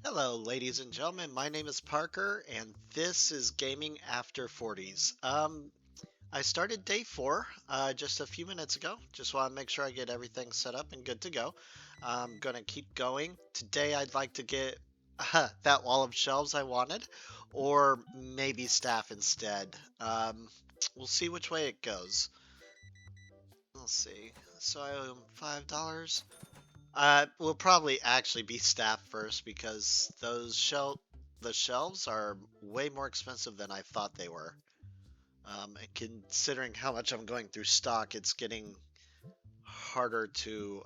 Hello, ladies and gentlemen. My name is Parker, and this is Gaming After 40s. I started day 4 just a few minutes ago. Just want to make sure I get everything set up and good to go. I'm gonna keep going. Today, I'd like to get that wall of shelves I wanted, or maybe staff instead. We'll see which way it goes. Let's see. So I owe him $5. Will probably actually be staff first because the shelves are way more expensive than I thought they were. And considering how much I'm going through stock, it's getting harder to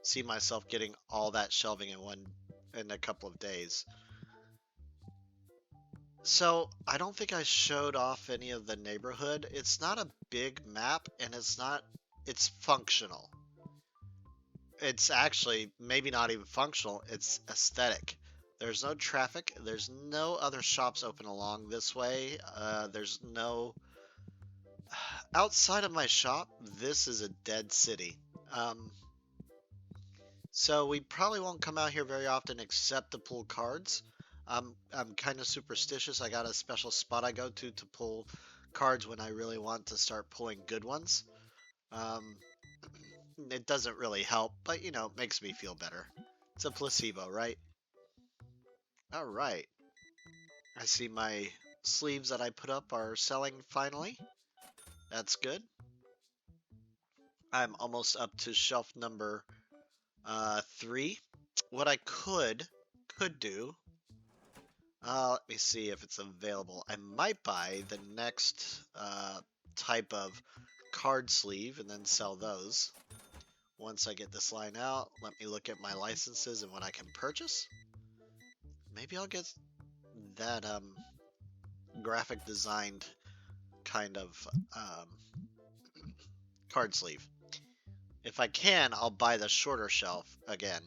see myself getting all that shelving in a couple of days. So I don't think I showed off any of the neighborhood. It's not a big map, and it's functional. It's actually maybe not even functional, it's aesthetic. There's no traffic, there's no other shops open along this way. There's no outside of my shop, this is a dead city. Um, so we probably won't come out here very often except to pull cards. I'm kind of superstitious. I got a special spot I go to pull cards when I really want to start pulling good ones. Um, it doesn't really help, but it makes me feel better. It's a placebo, right? All right. I see my sleeves that I put up are selling finally. That's good. I'm almost up to shelf number 3. What I could do, let me see if it's available. I might buy the next type of card sleeve and then sell those. Once I get this line out, let me look at my licenses and what I can purchase. Maybe I'll get that graphic designed kind of card sleeve. If I can, I'll buy the shorter shelf again.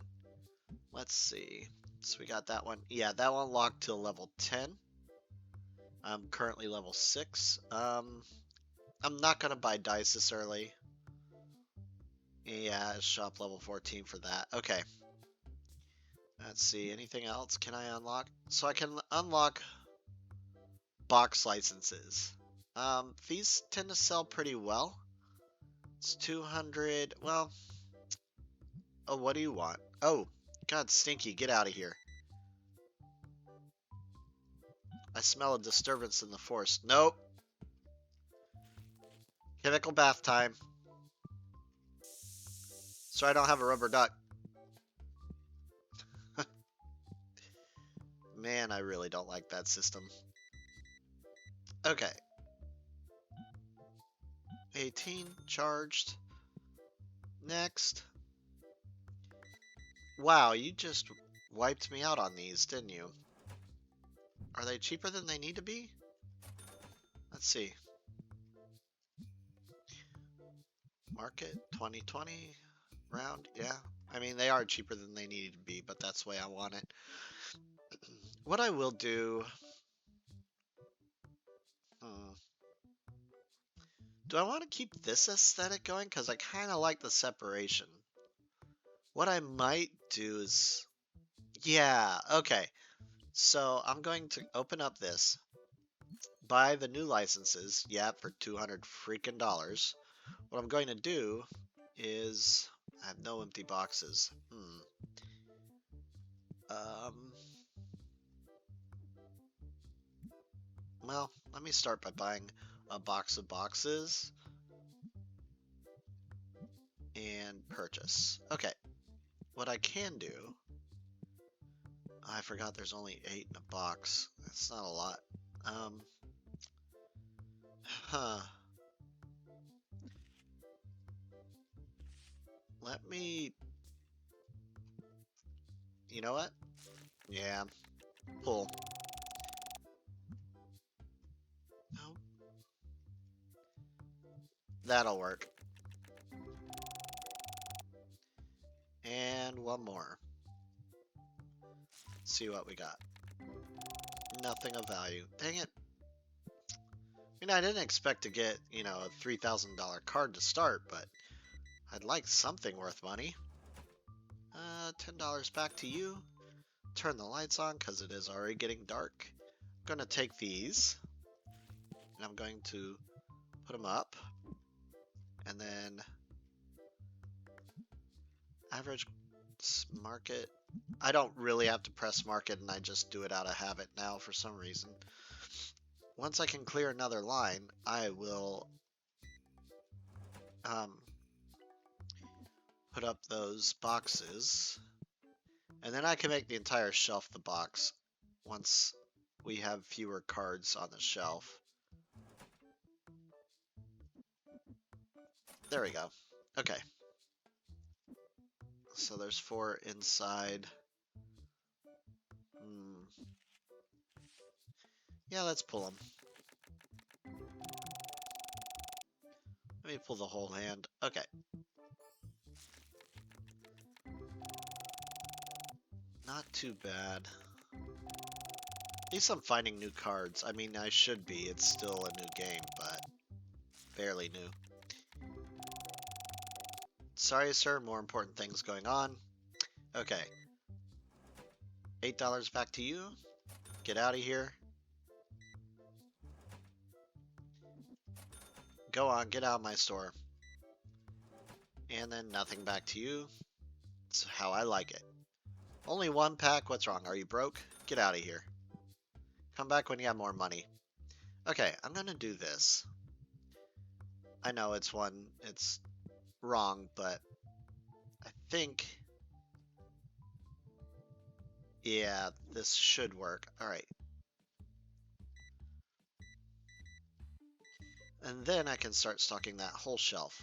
Let's see. So we got that one. Yeah, that one locked to level 10. I'm currently level 6. I'm not going to buy dice this early. Yeah, shop level 14 for that. Okay. Let's see. Anything else can I unlock? So I can unlock box licenses. These tend to sell pretty well. It's 200. Well, oh, what do you want? Oh, God, Stinky, get out of here. I smell a disturbance in the forest. Nope. Chemical bath time. So I don't have a rubber duck. Man, I really don't like that system. Okay. 18 charged. Next. Wow, you just wiped me out on these, didn't you? Are they cheaper than they need to be? Let's see. Market 2020 round. Yeah. I mean, they are cheaper than they needed to be, but that's the way I want it. What I will do. Hmm, do I want to keep this aesthetic going? Because I kind of like the separation. What I might do is. Yeah, okay. So I'm going to open up this, buy the new licenses, yeah, for 200 freaking dollars. What I'm going to do is I have no empty boxes. Um, well, let me start by buying a box of boxes and purchase. Okay, what I can do, I forgot there's only 8 in a box. That's not a lot. Um, huh. Let me, you know what? Yeah, pull. Nope, that'll work. And one more. See what we got. Nothing of value. Dang it. I mean, I didn't expect to get, a $3,000 card to start, but I'd like something worth money. $10 back to you. Turn the lights on because it is already getting dark. I'm going to take these and I'm going to put them up. And then average market. I don't really have to press market and I just do it out of habit now for some reason. Once I can clear another line, I will put up those boxes. And then I can make the entire shelf the box once we have fewer cards on the shelf. There we go. Okay. So there's 4 inside. Yeah, let's pull them. Let me pull the whole hand. Okay. Not too bad. At least I'm finding new cards. I mean, I should be. It's still a new game, but fairly new. Sorry, sir. More important things going on. Okay. $8 back to you. Get out of here. Go on. Get out of my store. And then nothing back to you. It's how I like it. Only 1 pack? What's wrong? Are you broke? Get out of here. Come back when you have more money. Okay, I'm gonna do this. I know it's wrong, but I think, yeah, this should work. All right. And then I can start stocking that whole shelf.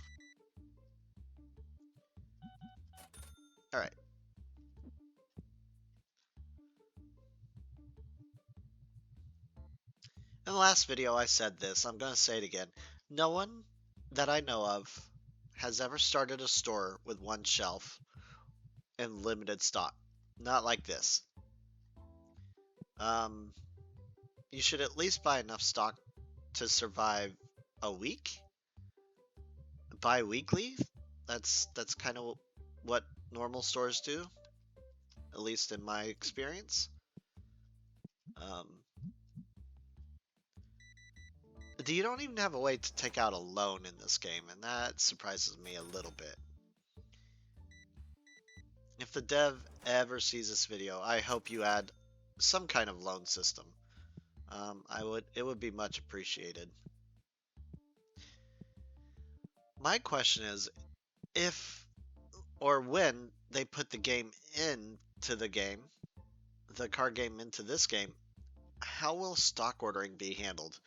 All right. In the last video, I said this. I'm going to say it again. No one that I know of has ever started a store with 1 shelf and limited stock. Not like this. You should at least buy enough stock to survive a week. Bi-weekly. That's kind of what normal stores do, at least in my experience. You don't even have a way to take out a loan in this game, and that surprises me a little bit. If the dev ever sees this video, I hope you add some kind of loan system. It would be much appreciated. My question is, if or when they put the game into the game, the card game into this game, how will stock ordering be handled?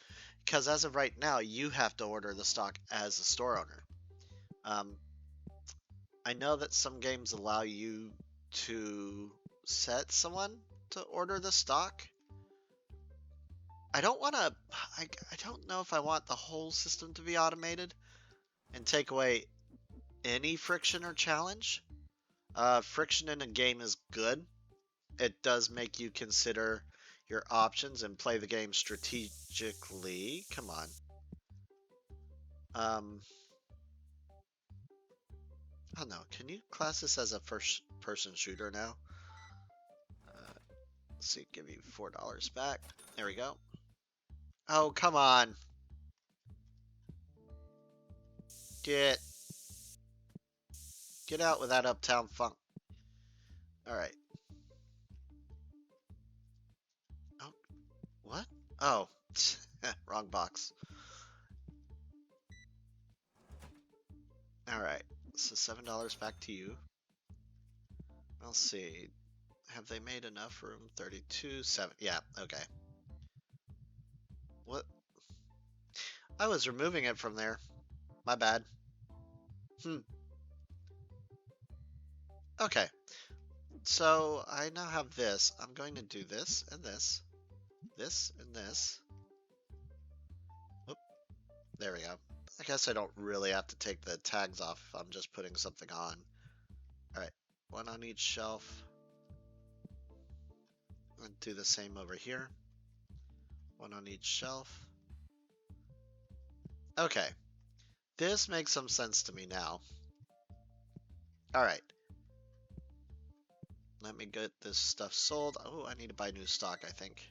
Because as of right now, you have to order the stock as a store owner. I know that some games allow you to set someone to order the stock. I don't know if I want the whole system to be automated and take away any friction or challenge. Friction in a game is good. It does make you consider your options and play the game strategically. Come on. I don't know. Can you class this as a first-person shooter now? Let's see. Give you $4 back. There we go. Oh, come on. Get out with that Uptown Funk. All right. Oh, what? Oh, wrong box. All right. So $7 back to you. I'll see. Have they made enough room? 32, 7. Yeah, okay. What? I was removing it from there. My bad. Okay. So I now have this. I'm going to do this and this. This and this. Oop. There we go. I guess I don't really have to take the tags off if I'm just putting something on. Alright. 1 on each shelf. And do the same over here. 1 on each shelf. Okay. This makes some sense to me now. Alright. Let me get this stuff sold. Oh, I need to buy new stock, I think.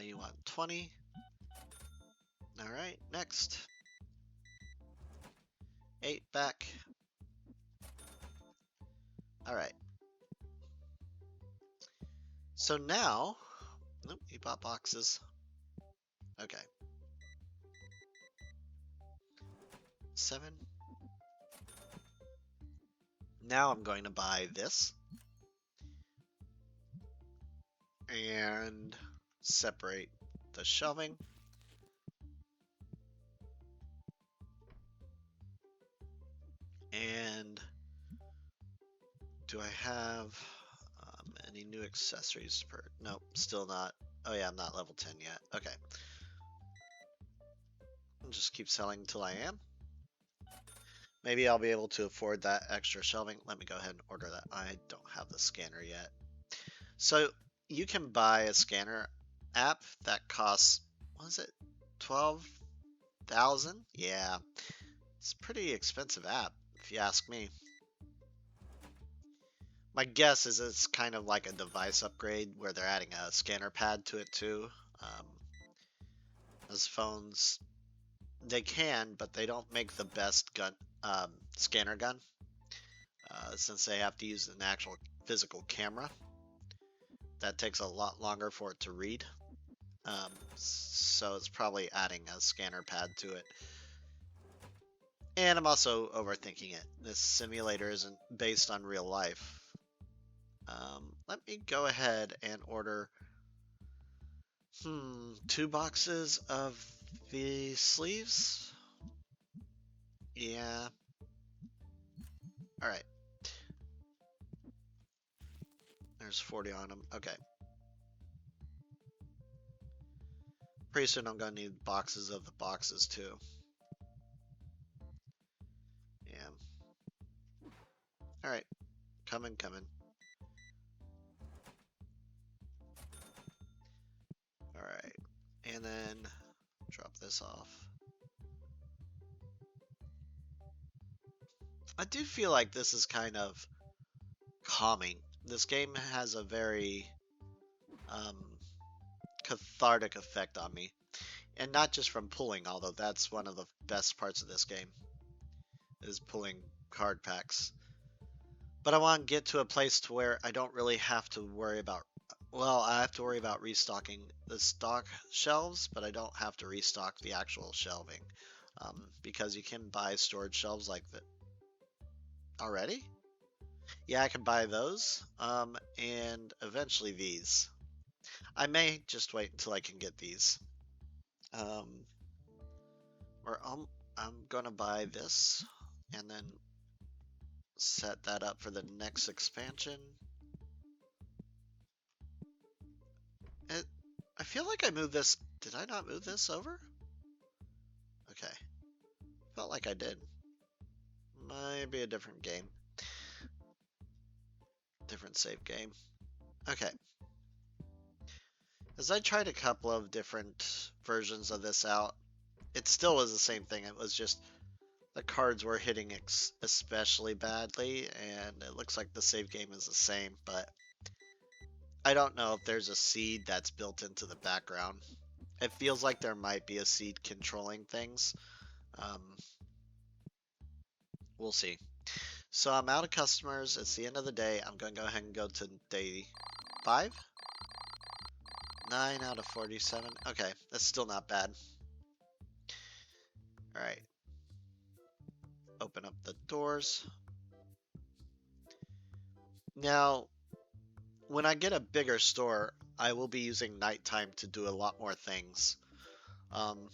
You want 20. All right, next. 8 back. All right. So now, nope, he bought boxes. Okay. 7. Now I'm going to buy this and separate the shelving. And do I have any new accessories per? Nope, still not. Oh yeah, I'm not level 10 yet. Okay. I'll just keep selling until I am. Maybe I'll be able to afford that extra shelving. Let me go ahead and order that. I don't have the scanner yet. So you can buy a scanner app that costs, what is it, 12,000? Yeah, it's a pretty expensive app if you ask me. My guess is it's kind of like a device upgrade where they're adding a scanner pad to it too. Um, those phones, they can, but they don't make the best gun scanner gun since they have to use an actual physical camera. That takes a lot longer for it to read. So it's probably adding a scanner pad to it. And I'm also overthinking it. This simulator isn't based on real life. Let me go ahead and order 2 boxes of the sleeves. Yeah. All right. There's 40 on them. Okay. Pretty soon I'm gonna need boxes of the boxes too. Yeah. All right. Coming. All right. And then drop this off. I do feel like this is kind of calming. This game has a very um, cathartic effect on me. And not just from pulling, although that's one of the best parts of this game, is pulling card packs. But I want to get to a place to where I don't really have to worry about, well, I have to worry about restocking the stock shelves, but I don't have to restock the actual shelving. Because you can buy storage shelves like that already. Yeah, I can buy those, and eventually these. I may just wait until I can get these. Um, or I'm gonna buy this and then set that up for the next expansion. It, I feel like I moved this. Did I not move this over? Okay. Felt like I did. Might be a different game. Different save game. Okay. As I tried a couple of different versions of this out, it still was the same thing. It was just the cards were hitting especially badly, and it looks like the save game is the same, but I don't know if there's a seed that's built into the background. It feels like there might be a seed controlling things. Um, we'll see. So I'm out of customers. It's the end of the day. I'm going to go ahead and go to day 5. 9 out of 47. Okay, that's still not bad. All right. Open up the doors. Now, when I get a bigger store, I will be using nighttime to do a lot more things. Um,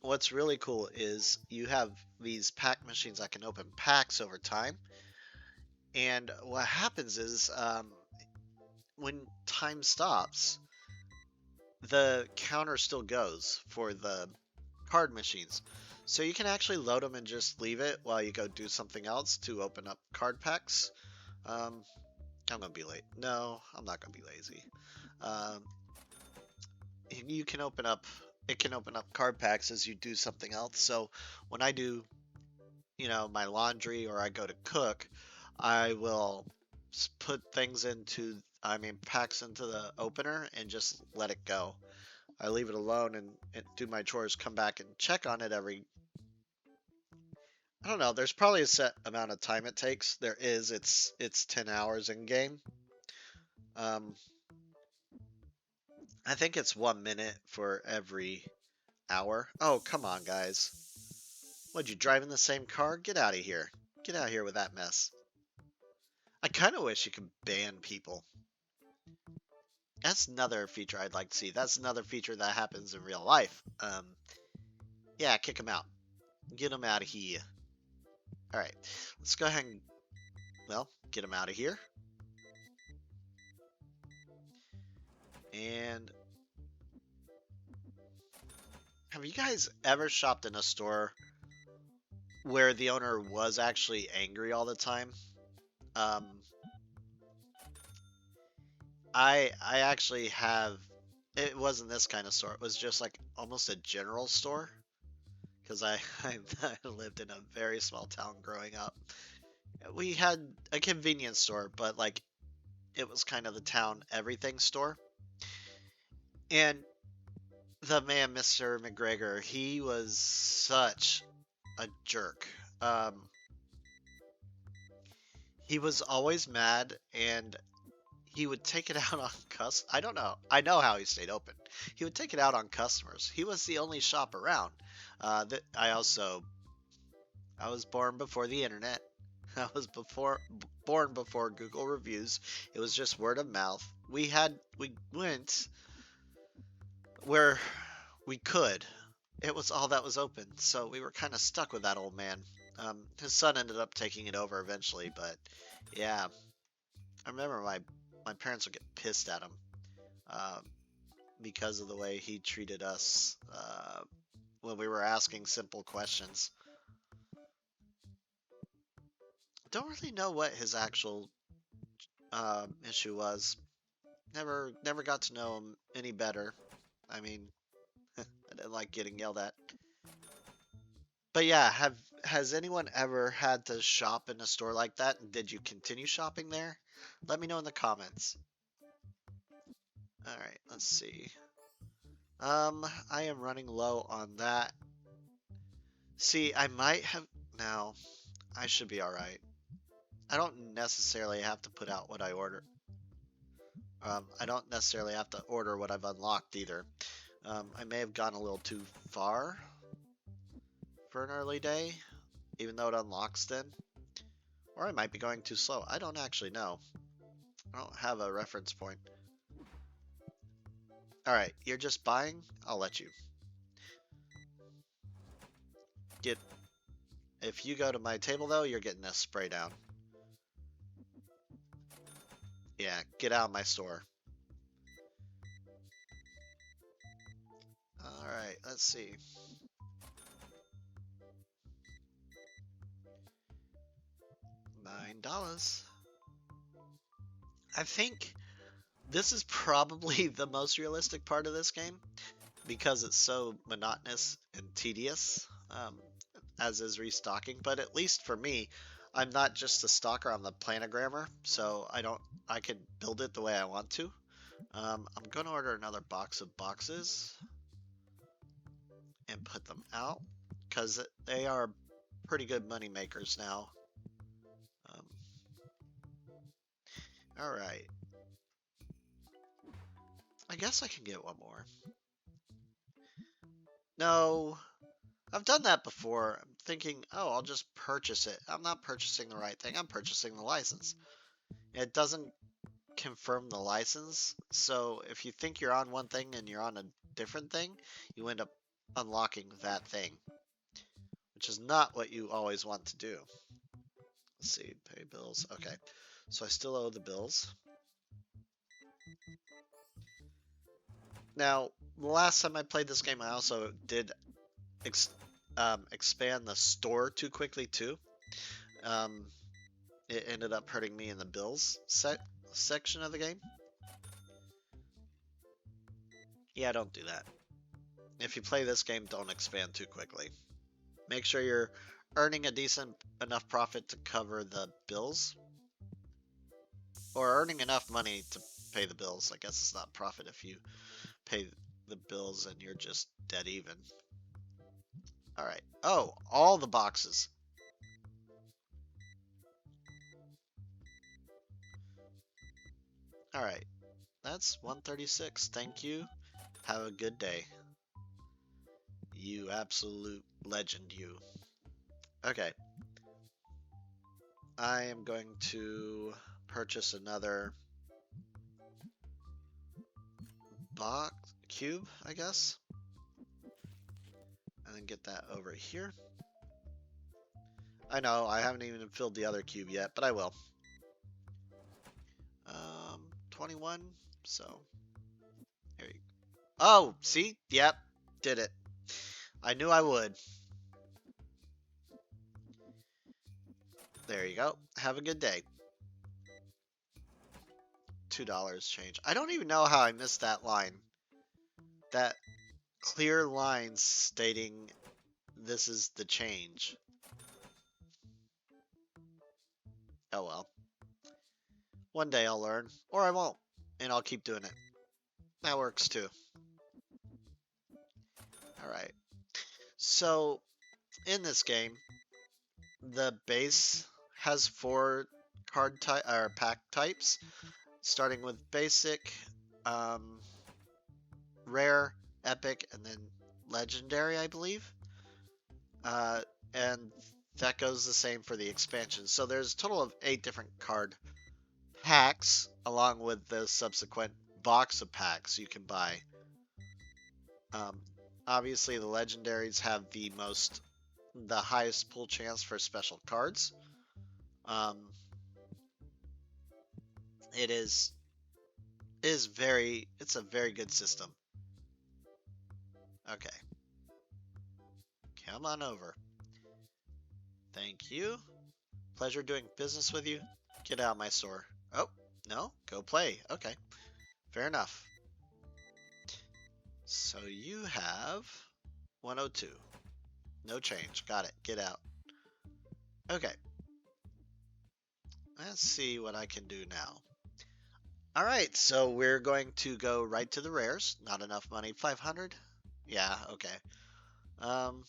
what's really cool is you have these pack machines that can open packs over time. And what happens is when time stops, the counter still goes for the card machines. So you can actually load them and just leave it while you go do something else to open up card packs. I'm gonna be late. No, I'm not gonna be lazy. Um, you can open up. It can open up card packs as you do something else. So when I do, my laundry or I go to cook, I will put things into, I mean, packs into the opener and just let it go. I leave it alone and do my chores, come back and check on it every, I don't know, there's probably a set amount of time it takes. There is, it's 10 hours in game. Um, I think it's 1 minute for every hour. Oh, come on, guys. What, you driving the same car? Get out of here. Get out of here with that mess. I kind of wish you could ban people. That's another feature I'd like to see. That's another feature that happens in real life. Yeah, kick them out. Get them out of here. All right, let's go ahead and, well, get them out of here. And have you guys ever shopped in a store where the owner was actually angry all the time? Um, I actually have. It wasn't this kind of store. It was just like almost a general store because I lived in a very small town growing up. We had a convenience store, but like it was kind of the town everything store. And the man, Mr. McGregor, he was such a jerk. Um, he was always mad, and he would take it out on I don't know. I know how he stayed open. He would take it out on customers. He was the only shop around. That I was born before the internet. I was born before Google reviews. It was just word of mouth. We went where we could. It was all that was open, so we were kind of stuck with that old man. His son ended up taking it over eventually, but yeah, I remember my parents would get pissed at him uh, because of the way he treated us when we were asking simple questions. Don't really know what his actual issue was. Never got to know him any better. I mean, I didn't like getting yelled at. But yeah, have has anyone ever had to shop in a store like that? And did you continue shopping there? Let me know in the comments. All right, let's see. I am running low on that. See, I might have now. I should be all right. I don't necessarily have to put out what I order. I don't necessarily have to order what I've unlocked either. I may have gone a little too far for an early day, even though it unlocks then. Or I might be going too slow. I don't actually know. I don't have a reference point. Alright, you're just buying? I'll let you. Get. If you go to my table though, you're getting a spray down. Yeah, get out of my store. Alright, let's see. $9. I think this is probably the most realistic part of this game because it's so monotonous and tedious, as is restocking. But at least for me, I'm not just a stalker, I'm the planogrammer, so I can build it the way I want to. I'm gonna order another box of boxes and put them out because they are pretty good money makers now. Um, all right, I guess I can get one more. No, I've done that before. I'm thinking, oh, I'll just purchase it. I'm not purchasing the right thing. I'm purchasing the license. It doesn't confirm the license. So if you think you're on one thing and you're on a different thing, you end up unlocking that thing, which is not what you always want to do. Let's see, pay bills. Okay, so I still owe the bills. Now, the last time I played this game, I also did ex expand the store too quickly too. Um, it ended up hurting me in the bills section of the game. Yeah, don't do that. If you play this game, don't expand too quickly. Make sure you're earning a decent enough profit to cover the bills. Or earning enough money to pay the bills. I guess it's not profit if you pay the bills and you're just dead even. All right. Oh, all the boxes. All right. That's 136. Thank you. Have a good day. You absolute legend, you. Okay. I am going to purchase another box cube, I guess. And then get that over here. I know, I haven't even filled the other cube yet, but I will. 21, so here you go. Oh, see? Yep, did it. I knew I would. There you go. Have a good day. $2 change. I don't even know how I missed that line. That clear line stating this is the change. Oh well. One day I'll learn, or I won't, and I'll keep doing it. That works too. Alright. So, in this game, the base has 4 card type or pack types, starting with basic, rare, epic, and then legendary, I believe. And that goes the same for the expansion. So there's a total of 8 different card packs, along with the subsequent box of packs you can buy. Obviously, the legendaries have the highest pull chance for special cards. It's a very good system. Okay. Come on over. Thank you. Pleasure doing business with you. Get out of my store. Oh, no? Go play. Okay. Fair enough. So you have 102. No change. Got it. Get out. Okay. Let's see what I can do now. Alright, so we're going to go right to the rares. Not enough money. 500? Yeah, okay. Um.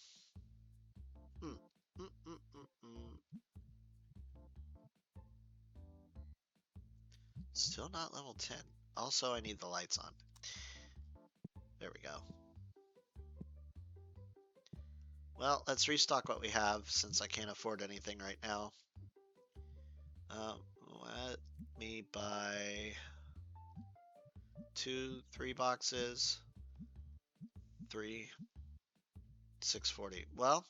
Hmm. Mm, mm, mm, mm. Still not level 10. Also, I need the lights on. There we go. Well, let's restock what we have since I can't afford anything right now. Let me buy 3 boxes. 3, 640. Well,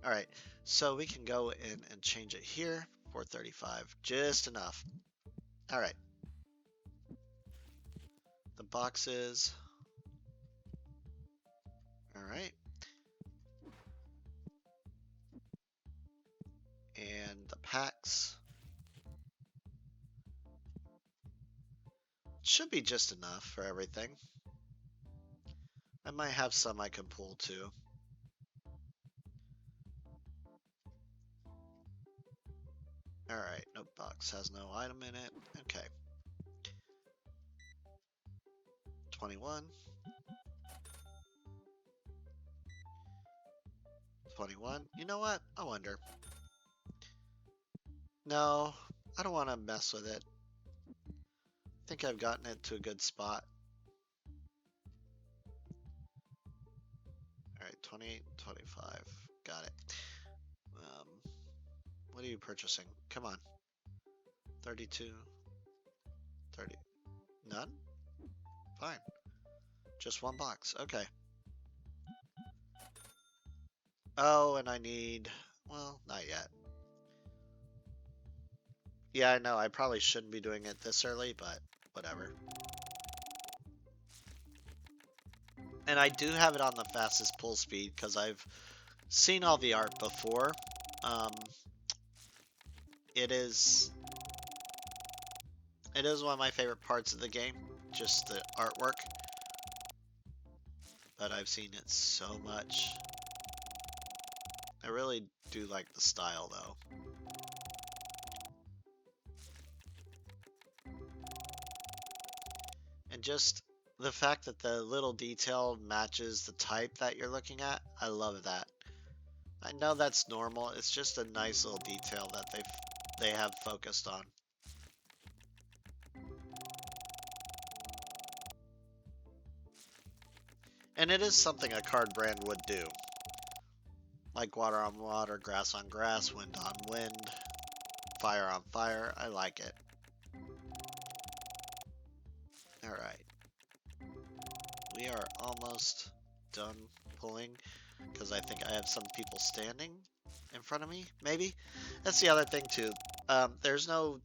all right. So we can go in and change it here. 435, just enough. All right. The boxes. All right. And the packs. Should be just enough for everything. I might have some I can pull too. Alright, no box has no item in it. Okay. 21. 21. You know what? I wonder. No, I don't want to mess with it. I think I've gotten it to a good spot. Alright, 28, 25. Got it. What are you purchasing? Come on. 32. 30. None? Fine. Just one box. Okay. Oh, and I need... Well, not yet. Yeah, I know. I probably shouldn't be doing it this early, but whatever. And I do have it on the fastest pull speed because I've seen all the art before. It is one of my favorite parts of the game, just the artwork. But I've seen it so much. I really do like the style though. just the fact that the little detail matches the type that you're looking at, I love that. I know that's normal. It's just a nice little detail that they have focused on. And it is something a card brand would do. Like water on water, grass on grass, wind on wind, fire on fire. I like it. Alright. We are almost done pulling because I think I have some people standing in front of me, maybe. That's the other thing too. There's no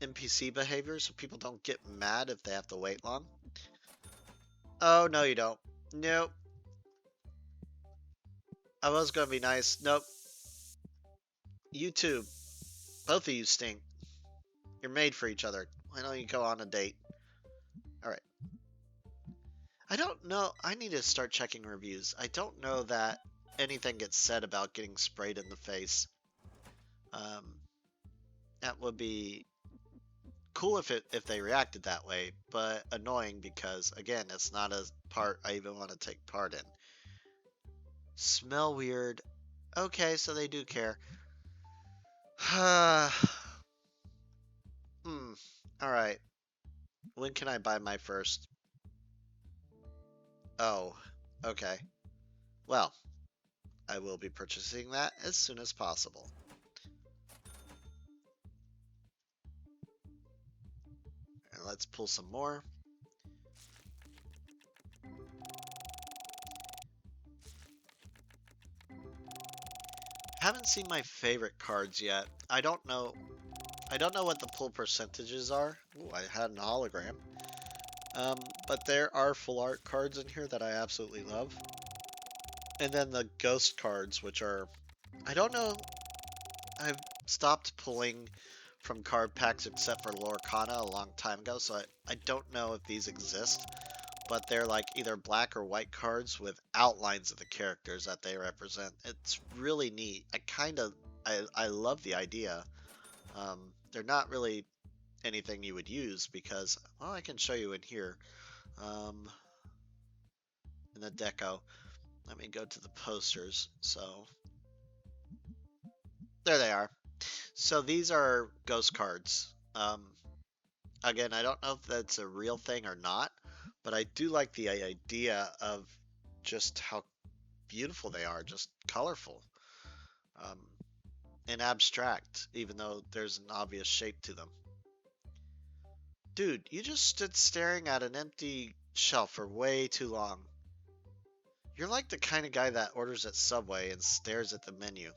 NPC behavior, so people don't get mad if they have to wait long. Oh, no you don't. Nope. I was gonna be nice. Nope. You two. Both of you stink. You're made for each other. Why don't you go on a date? Alright. I don't know. I need to start checking reviews. I don't know that anything gets said about getting sprayed in the face. That would be cool if they reacted that way, but annoying because, again, it's not a part I even want to take part in. Smell weird. Okay, so they do care. Alright. When can I buy my first? Oh, okay. Well, I will be purchasing that as soon as possible. And let's pull some more. Haven't seen my favorite cards yet. I don't know what the pull percentages are. Ooh, I had an hologram. But there are full art cards in here that I absolutely love. And then the ghost cards, which are, I don't know, I've stopped pulling from card packs except for Lorcana a long time ago, so I don't know if these exist. But they're like either black or white cards with outlines of the characters that they represent. It's really neat. I love the idea. They're not really anything you would use because, well, I can show you in here. In the deco. Let me go to the posters. So, there they are. So these are ghost cards. Again, I don't know if that's a real thing or not, but I do like the idea of just how beautiful they are, just colorful um, and abstract, even though there's an obvious shape to them. Dude, you just stood staring at an empty shelf for way too long. You're like the kind of guy that orders at Subway and stares at the menu.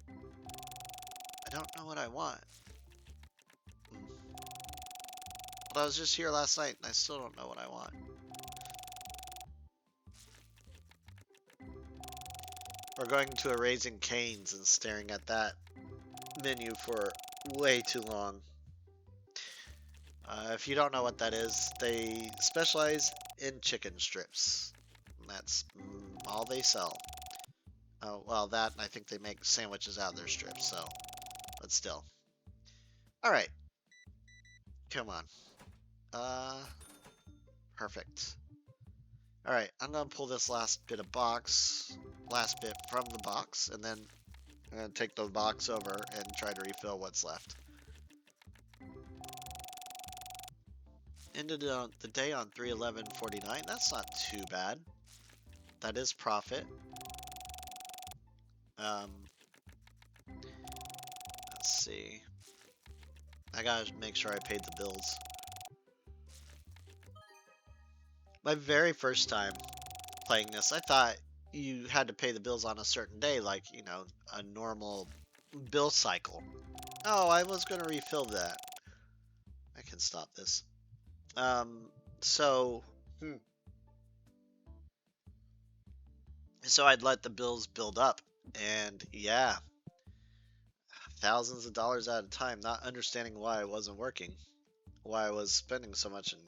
I don't know what I want. But I was just here last night and I still don't know what I want. Or going to a Raising Cane's and staring at that menu for way too long. If you don't know what that is, they specialize in chicken strips. And that's all they sell. Oh, well, that, and I think they make sandwiches out of their strips, so, but still. Alright. Come on. Perfect. Alright, I'm gonna pull this last bit from the box, and then I'm gonna take the box over and try to refill what's left. Ended the day on 311.49. That's not too bad. That is profit. Let's see. I gotta make sure I paid the bills. My very first time playing this, I thought you had to pay the bills on a certain day, like, you know, a normal bill cycle. Oh, I was gonna refill that. I can stop this. So I'd let the bills build up, and yeah, thousands of dollars at a time, not understanding why it wasn't working, why I was spending so much in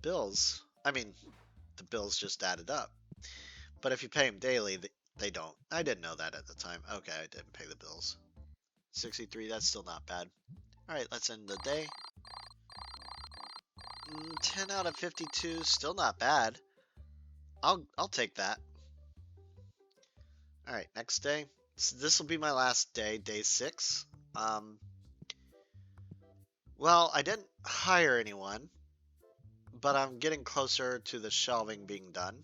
bills. I mean, the bills just added up. But if you pay them daily, they don't. I didn't know that at the time. Okay, I didn't pay the bills. 63, that's still not bad. Alright, let's end the day. 10 out of 52, still not bad. I'll take that. Alright, next day. So this will be my last day, day 6. Well, I didn't hire anyone, but I'm getting closer to the shelving being done.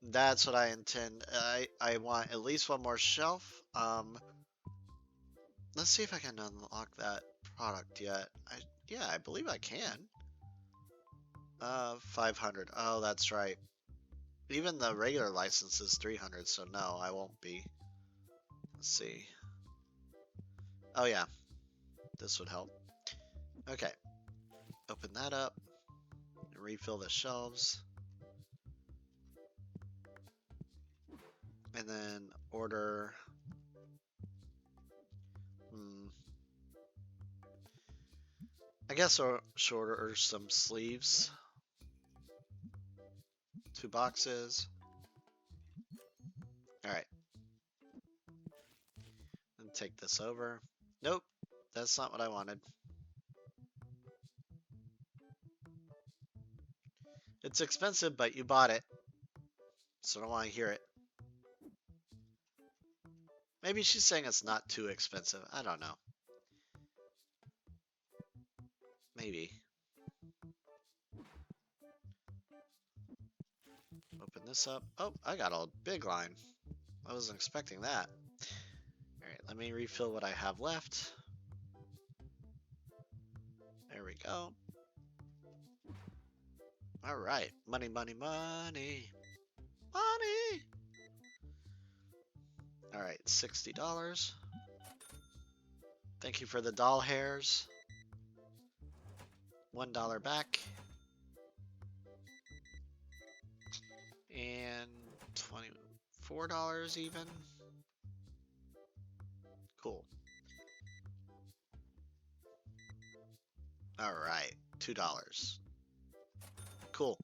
That's what I intend. I want at least one more shelf. Let's see if I can unlock that product yet. Yeah, I believe I can. 500. Oh, that's right. Even the regular license is 300, so no, I won't be. Let's see. Oh yeah, this would help. Okay, open that up and refill the shelves. And then order. I guess I'll order some sleeves. 2 boxes. Alright. And take this over. Nope, that's not what I wanted. It's expensive, but you bought it. So I don't want to hear it. Maybe she's saying it's not too expensive. I don't know. Maybe. Open this up. Oh, I got a big line. I wasn't expecting that. Alright, let me refill what I have left. There we go. Alright. Money, money, money. Money! Alright, $60. Thank you for the doll hairs. $1 back. And $24 even. Cool. Alright, $2. Cool.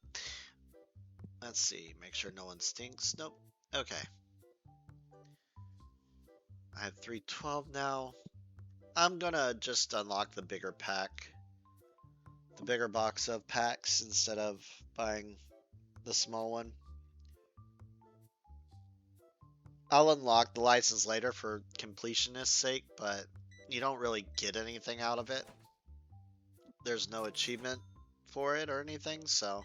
Let's see, make sure no one stinks. Nope. Okay. I have 312 now. I'm gonna just unlock the bigger pack. The bigger box of packs instead of buying the small one. I'll unlock the license later for completionist's sake, but you don't really get anything out of it. There's no achievement for it or anything, so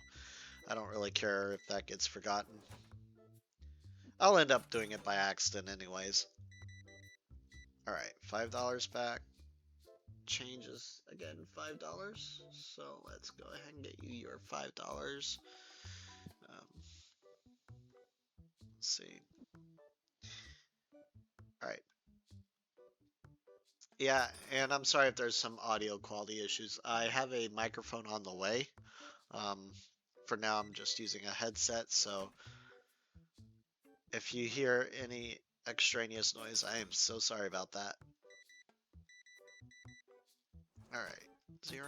I don't really care if that gets forgotten. I'll end up doing it by accident anyways. Alright, $5 back. Changes again, $5. So let's go ahead and get you your $5. Let's see. Alright. Yeah, and I'm sorry if there's some audio quality issues. I have a microphone on the way. For now, I'm just using a headset, so if you hear any extraneous noise, I am so sorry about that. Alright, 0.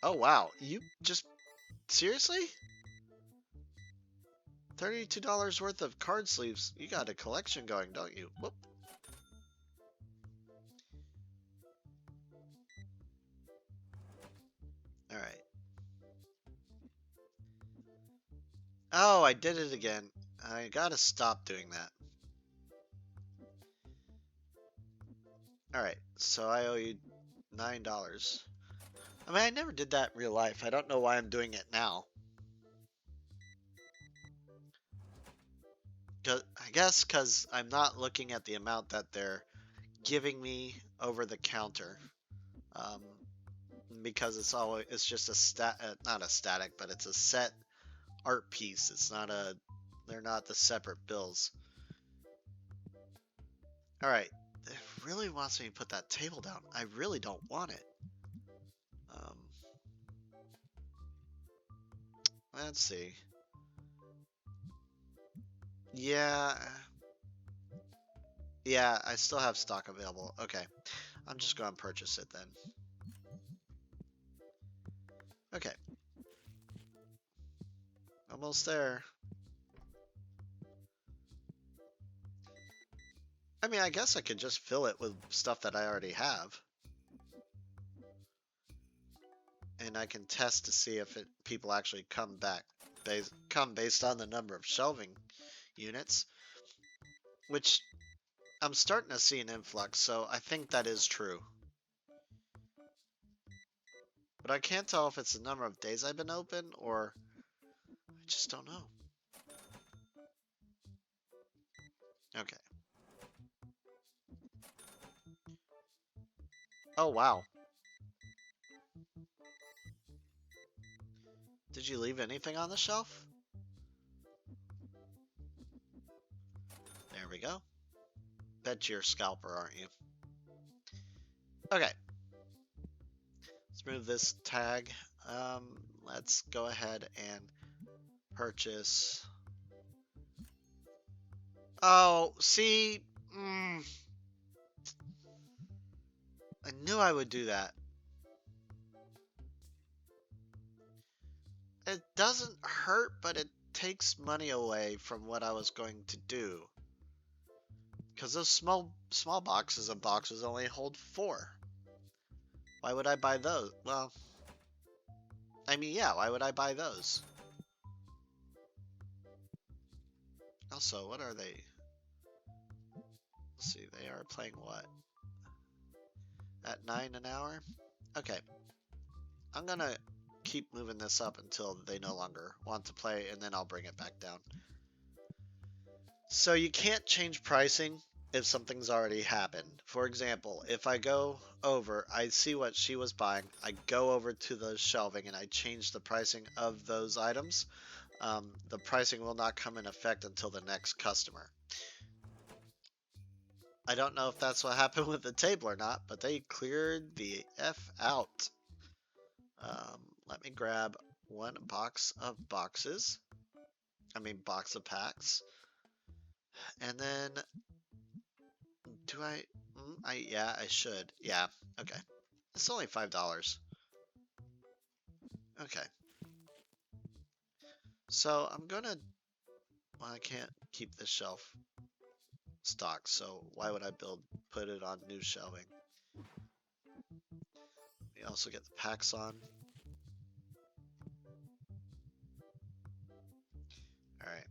Oh, wow. You just... Seriously? $32 worth of card sleeves. You got a collection going, don't you? Whoop. Alright. Oh, I did it again. I gotta stop doing that. Alright, so I owe you $9. I mean, I never did that in real life. I don't know why I'm doing it now. I guess because I'm not looking at the amount that they're giving me over the counter. Because it's just not a static, but it's a set art piece. They're not the separate bills. Alright, it really wants me to put that table down. I really don't want it. Let's see. Yeah, I still have stock available. Okay, I'm just going to purchase it then. Okay. Almost there. I mean, I guess I could just fill it with stuff that I already have. And I can test to see if people actually come based on the number of shelving units, which I'm starting to see an influx, so I think that is true. But I can't tell if it's the number of days I've been open or I just don't know. Okay. Oh, wow. Did you leave anything on the shelf? There we go. Bet you're a scalper, aren't you? Okay. Let's move this tag. Let's go ahead and purchase. Oh, see, I knew I would do that. It doesn't hurt, but it takes money away from what I was going to do. Because those small boxes of boxes only hold 4. Why would I buy those? Well, I mean, yeah, why would I buy those? Also, what are they? Let's see, they are playing what? At 9 an hour? Okay. I'm gonna keep moving this up until they no longer want to play, and then I'll bring it back down. So you can't change pricing if something's already happened. For example, if I go over, I see what she was buying, I go over to the shelving and I change the pricing of those items, the pricing will not come in effect until the next customer. I don't know if that's what happened with the table or not, but they cleared the F out. Let me grab one box of boxes. Box of packs. And then, do yeah, I should. Yeah, okay. It's only $5. Okay. So I'm gonna, well, I can't keep this shelf stocked, so why would I put it on new shelving? We also get the packs on. All right.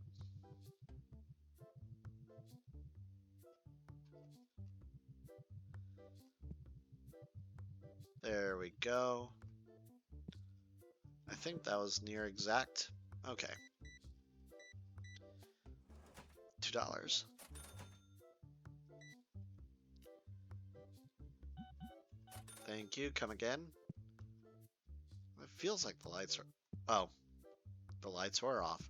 There we go. I think that was near exact. Okay. $2. Thank you. Come again. It feels like the lights are. Oh, the lights were off.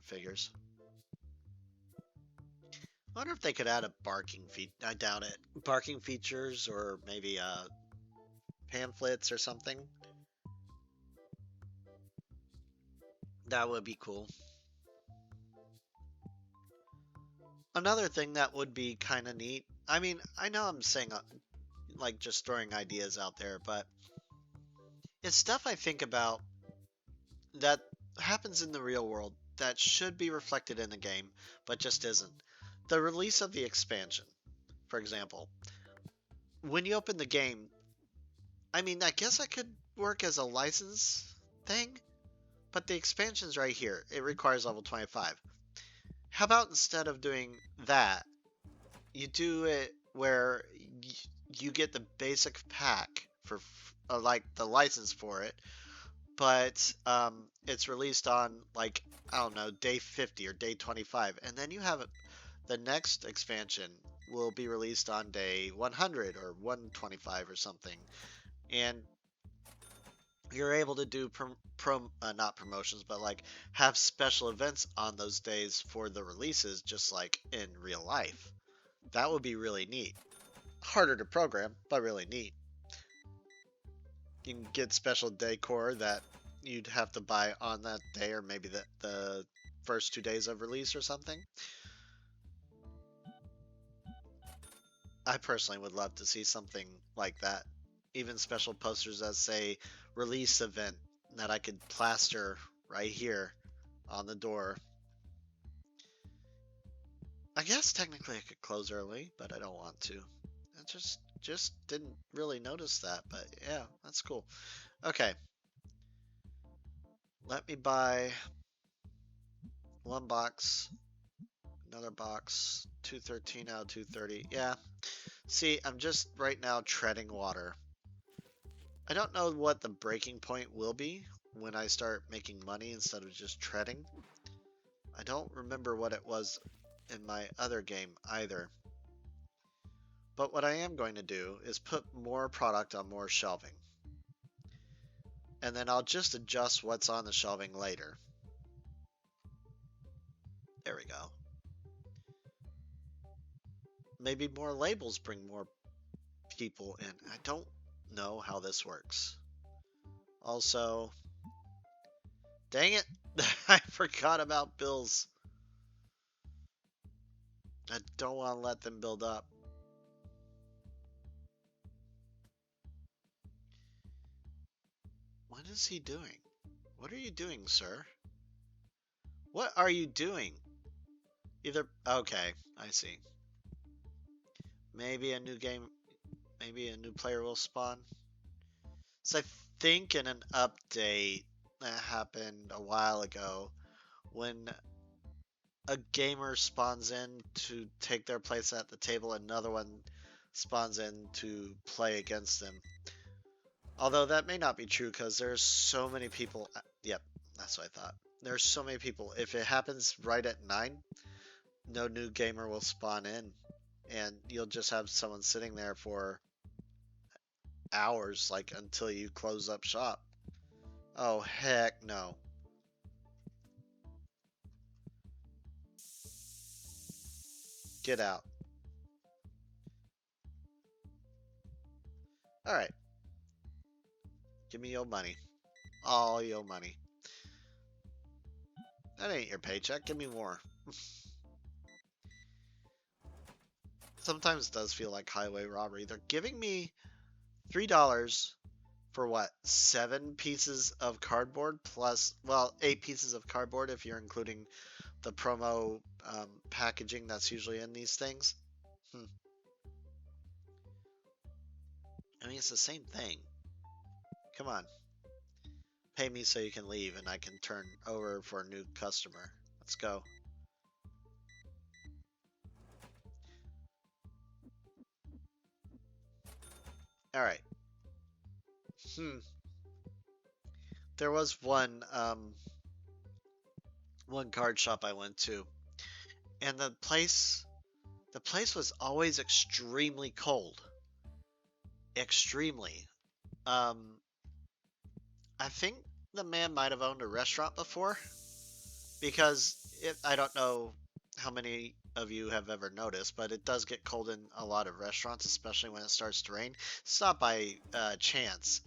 Figures. I wonder if they could add a barking feature. I doubt it. Barking features or maybe pamphlets or something. That would be cool. Another thing that would be kind of neat. I mean, I know I'm saying like just throwing ideas out there, but it's stuff I think about that happens in the real world that should be reflected in the game, but just isn't. The release of the expansion, for example. When you open the game, I guess that could work as a license thing, but the expansion's right here. It requires level 25. How about instead of doing that, you do it where you get the basic pack for like the license for it, but it's released on like I don't know day 50 or day 25, and then you have the next expansion will be released on day 100 or 125 or something, and you're able to do not promotions, but like have special events on those days for the releases, just like in real life. That would be really neat. Harder to program, but really neat. You can get special decor that you'd have to buy on that day, or maybe the first 2 days of release or something. I personally would love to see something like that. Even special posters that say release event that I could plaster right here on the door. I guess technically I could close early, but I don't want to. I just didn't really notice that, but yeah, that's cool. Okay, let me buy one box, another box, 213 out of 230. Yeah, see, I'm just right now treading water. I don't know what the breaking point will be when I start making money instead of just treading. I don't remember what it was in my other game either. But what I am going to do is put more product on more shelving. And then I'll just adjust what's on the shelving later. There we go. Maybe more labels bring more people in. I don't know how this works. Also, dang it, I forgot about bills. I don't want to let them build up. What is he doing? What are you doing, sir? What are you doing? Either, okay, I see. Maybe a new game, maybe a new player will spawn. So I think in an update that happened a while ago, when a gamer spawns in to take their place at the table, another one spawns in to play against them. Although that may not be true because there's so many people. Yep, that's what I thought. There's so many people. If it happens right at 9, no new gamer will spawn in, and you'll just have someone sitting there for hours, like until you close up shop. Oh, heck no. Get out. Alright. Give me your money. All your money. That ain't your paycheck. Give me more. Sometimes it does feel like highway robbery. They're giving me $3 for what? 7 pieces of cardboard plus, well, 8 pieces of cardboard if you're including the promo packaging that's usually in these things. I mean, it's the same thing. Come on. Pay me so you can leave and I can turn over for a new customer. Let's go. Alright. There was one card shop I went to, and the place was always extremely cold. Extremely. Um, I think the man might have owned a restaurant before, because I don't know how many of you have ever noticed, but it does get cold in a lot of restaurants, especially when it starts to rain. It's not by chance.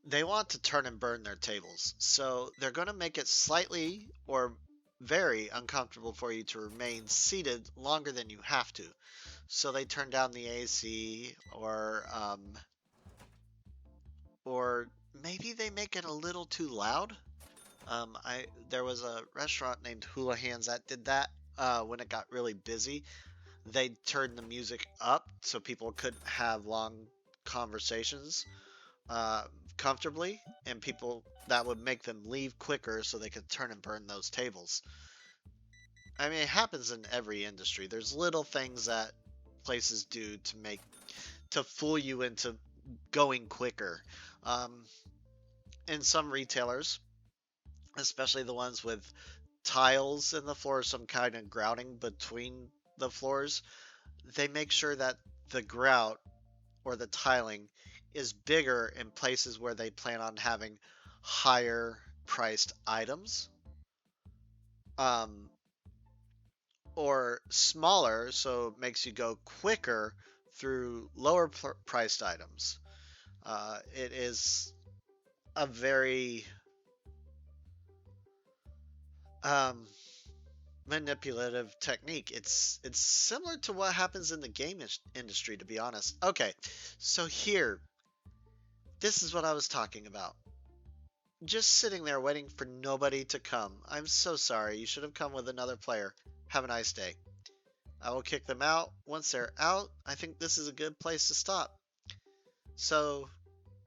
They want to turn and burn their tables, so they're going to make it slightly or very uncomfortable for you to remain seated longer than you have to. So they turn down the AC, or maybe they make it a little too loud. There was a restaurant named Hula Hands that did that when it got really busy. They turned the music up so people could have long conversations uh, comfortably, and people that would make them leave quicker so they could turn and burn those tables. I mean, it happens in every industry. There's little things that places do to fool you into going quicker. Um, in some retailers, especially the ones with tiles in the floor, some kind of grouting between the floors, they make sure that the grout or the tiling is bigger in places where they plan on having higher priced items, um, or smaller, so it makes you go quicker through lower priced items. It is a very um, manipulative technique. It's similar to what happens in the game industry, to be honest. Okay, so here, this is what I was talking about. Just sitting there waiting for nobody to come. I'm so sorry. You should have come with another player. Have a nice day. I will kick them out. Once they're out, I think this is a good place to stop. So,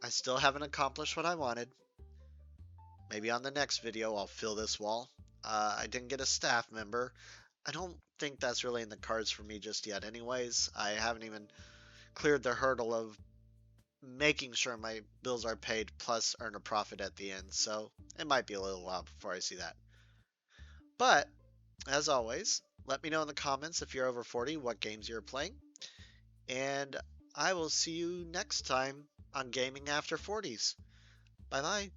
I still haven't accomplished what I wanted. Maybe on the next video I'll fill this wall. I didn't get a staff member. I don't think that's really in the cards for me just yet anyways. I haven't even cleared the hurdle of making sure my bills are paid plus earn a profit at the end. So it might be a little while before I see that. But as always, let me know in the comments if you're over 40 what games you're playing. And I will see you next time on Gaming After 40s. Bye bye.